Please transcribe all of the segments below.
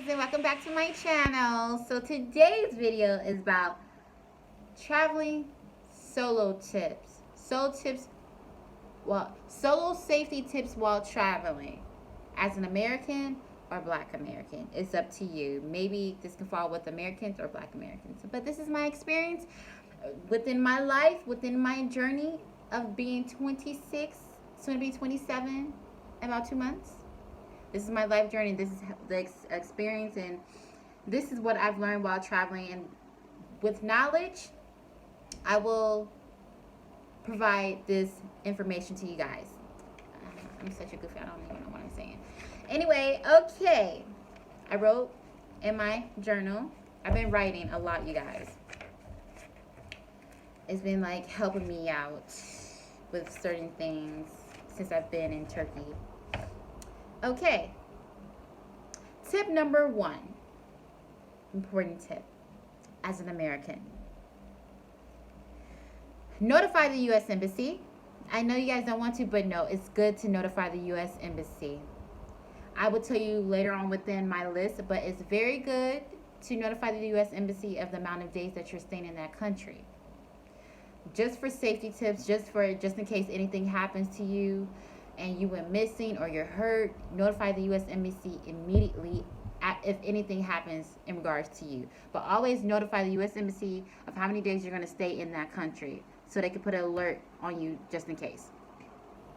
and welcome back to my channel. So today's video is about traveling solo tips. Solo safety tips while traveling as an American or Black American. It's up to you. Maybe this can fall with Americans or Black Americans. But this is my experience within my life, within my journey of being 26, soon to be 27 in about 2 months. This is my life journey. This is the experience, and this is what I've learned while traveling. And with knowledge, I will provide this information to you guys. I'm such a goofy. I don't even know what I'm saying. Anyway, okay. I wrote in my journal. I've been writing a lot, you guys. It's been like helping me out with certain things since I've been in Turkey. Okay. Tip number 1. Important tip as an American. Notify the U.S. Embassy. I know you guys don't want to, but no, it's good to notify the U.S. Embassy. I will tell you later on within my list, but it's very good to notify the U.S. Embassy of the amount of days that you're staying in that country. Just for safety tips, just in case anything happens to you and you went missing or you're hurt, notify the U.S. Embassy immediately if anything happens in regards to you. But always notify the U.S. Embassy of how many days you're going to stay in that country so they can put an alert on you just in case.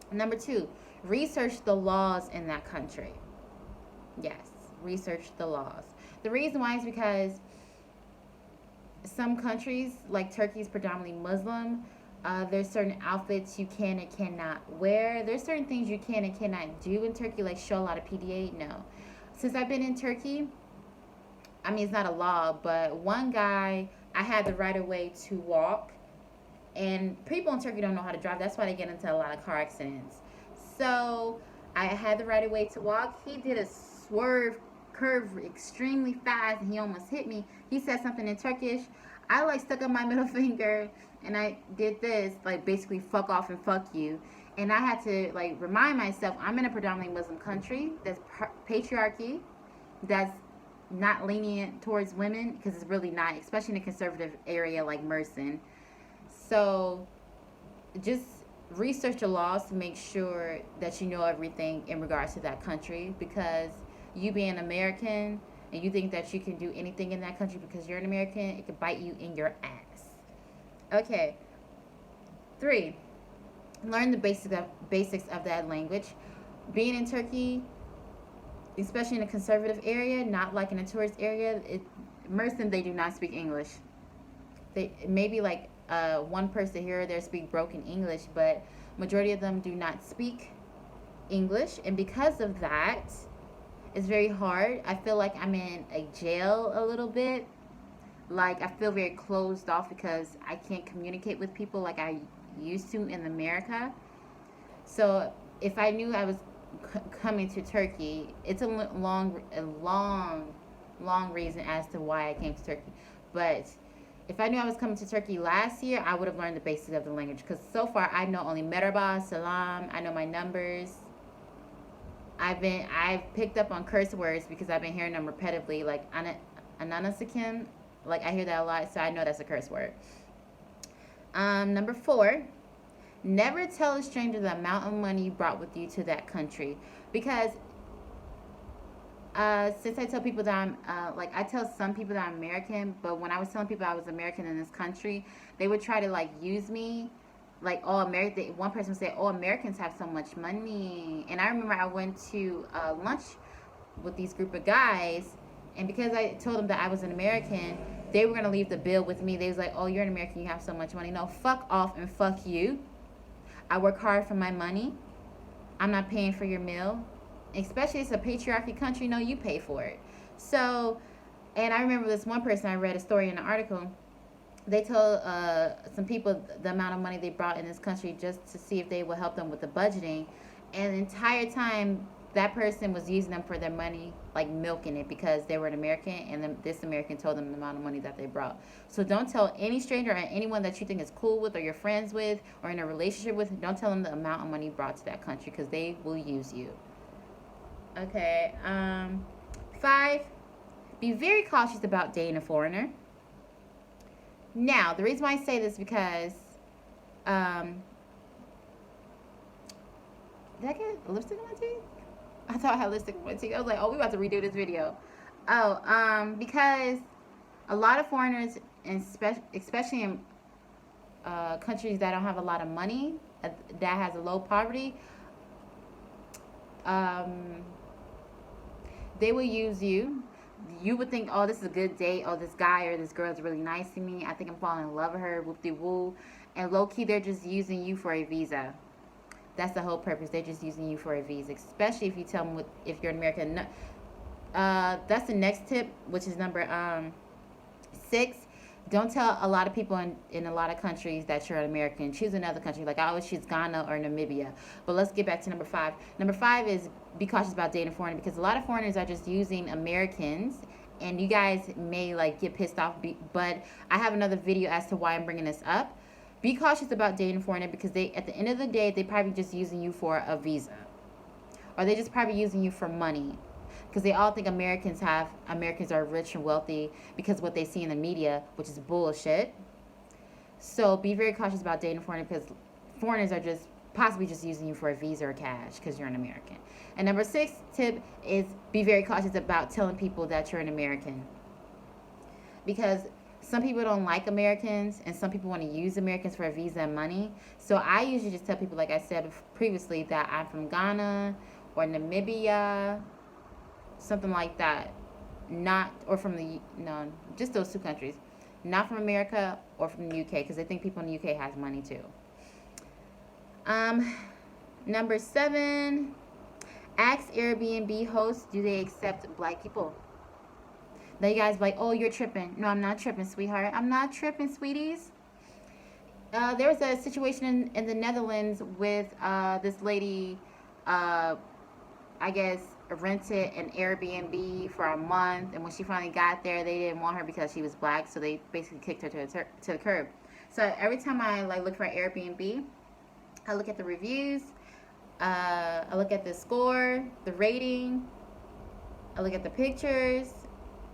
Number 2, research the laws in that country. Yes, research the laws. The reason why is because some countries, like Turkey is predominantly Muslim. There's certain outfits you can and cannot wear. There's certain things you can and cannot do in Turkey, like show a lot of PDA. No. Since I've been in Turkey, I mean, it's not a law, but one guy, I had the right of way to walk. And people in Turkey don't know how to drive. That's why they get into a lot of car accidents. So I had the right of way to walk. He did a curve extremely fast, and he almost hit me. He said something in Turkish. I like stuck up my middle finger and I did this, like basically fuck off and fuck you. And I had to like remind myself I'm in a predominantly Muslim country that's patriarchy, that's not lenient towards women, because it's really not, especially in a conservative area like Mersin. So just research the laws to make sure that you know everything in regards to that country, because you being American and you think that you can do anything in that country because you're an American, it could bite you in your ass. Okay. 3, learn the basics of that language. Being in Turkey, especially in a conservative area, not like in a tourist area, Mersin, they do not speak English. They maybe like one person here or there speak broken English, but majority of them do not speak English, and because of that, it's very hard. I feel like I'm in a jail a little bit. Like, I feel very closed off because I can't communicate with people like I used to in America. So if I knew I was coming to Turkey, it's a long reason as to why I came to Turkey. But if I knew I was coming to Turkey last year, I would have learned the basics of the language. Because so far, I know only merhaba, salam. I know my numbers. I've picked up on curse words because I've been hearing them repetitively, like ananasikim. Like, I hear that a lot, so I know that's a curse word. Number 4, never tell a stranger the amount of money you brought with you to that country, because since I tell people that I'm I tell some people that I'm American, but when I was telling people I was American in this country, they would try to like use me. Like, oh, American. One person would say, oh, Americans have so much money. And I remember I went to lunch with these group of guys, and because I told them that I was an American, they were going to leave the bill with me. They was like, oh, you're an American, you have so much money. No, fuck off and fuck you. I work hard for my money. I'm not paying for your meal. Especially it's a patriarchy country. No, you pay for it. So, and I remember this one person, I read a story in an article. They told some people the amount of money they brought in this country just to see if they would help them with the budgeting. And the entire time, that person was using them for their money, like milking it, because they were an American, and then this American told them the amount of money that they brought. So don't tell any stranger or anyone that you think is cool with or you're friends with or in a relationship with, don't tell them the amount of money you brought to that country, because they will use you. Okay. 5, Be very cautious about dating a foreigner. Now, the reason why I say this is because, did I get lipstick on my teeth? I thought I had lipstick on my teeth. I was like, oh, we about to redo this video. Oh, because a lot of foreigners, especially in countries that don't have a lot of money, that has a low poverty, they will use you. You would think, oh, this is a good date. Oh, this guy or this girl is really nice to me. I think I'm falling in love with her. Whoop-de-woo. And low-key, they're just using you for a visa. That's the whole purpose. They're just using you for a visa, especially if you tell them if you're an American. That's the next tip, which is number 6. Don't tell a lot of people in a lot of countries that you're an American. Choose another country. Like I always choose Ghana or Namibia. But let's get back to number 5. Number 5 is be cautious about dating a foreigner, because a lot of foreigners are just using Americans, and you guys may like get pissed off. But I have another video as to why I'm bringing this up. Be cautious about dating a foreigner, because at the end of the day, they probably just using you for a visa, or they just probably using you for money. Because they all think Americans are rich and wealthy because of what they see in the media, which is bullshit. So be very cautious about dating a foreigner, because foreigners are just possibly just using you for a visa or cash because you're an American. And number 6 tip is be very cautious about telling people that you're an American, because some people don't like Americans and some people want to use Americans for a visa and money. So I usually just tell people, like I said previously, that I'm from Ghana or Namibia, something like that. Just those 2 countries. Not from America or from the UK, because they think people in the UK has money too. Number 7, ask Airbnb hosts, do they accept black people? Now you guys be like, oh, you're tripping. No, I'm not tripping, sweetheart. I'm not tripping, sweeties. There was a situation in the Netherlands with this lady, I guess, rented an Airbnb for a month, and when she finally got there, they didn't want her because she was black, so they basically kicked her to the curb. So every time I look for an Airbnb, I look at the reviews, I look at the score, the rating, I look at the pictures,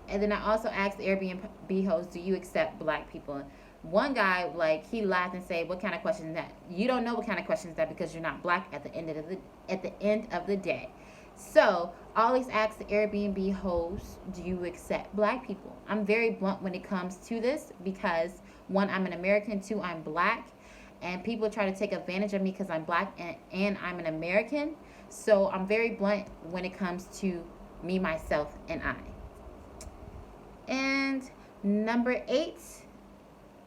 and then I also ask the Airbnb host, do you accept black people? One guy, he laughed and said, what kind of question is that? You don't know what kind of question is that, because you're not black at the end of the day. So always ask the Airbnb host, do you accept black people? I'm very blunt when it comes to this, because 1, I'm an American, 2, I'm black, and people try to take advantage of me because I'm black and I'm an American. So I'm very blunt when it comes to me, myself, and I. And number 8,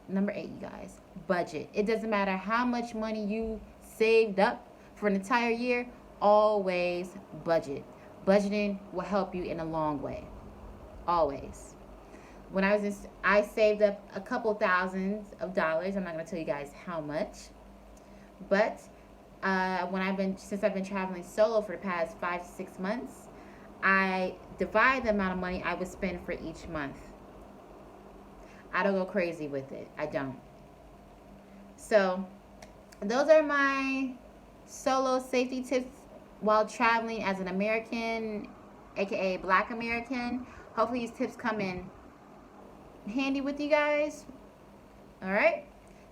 you guys, budget. It doesn't matter how much money you saved up for an entire year, always budget. Budgeting will help you in a long way. Always. When I saved up a couple thousands of dollars. I'm not going to tell you guys how much. But since I've been traveling solo for the past 5 to 6 months, I divide the amount of money I would spend for each month. I don't go crazy with it. I don't. So those are my solo safety tips while traveling as an American, aka Black American. Hopefully these tips come in handy with you guys. All right.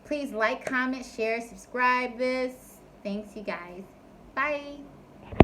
Please like, comment, share, subscribe this. Thanks, you guys. Bye.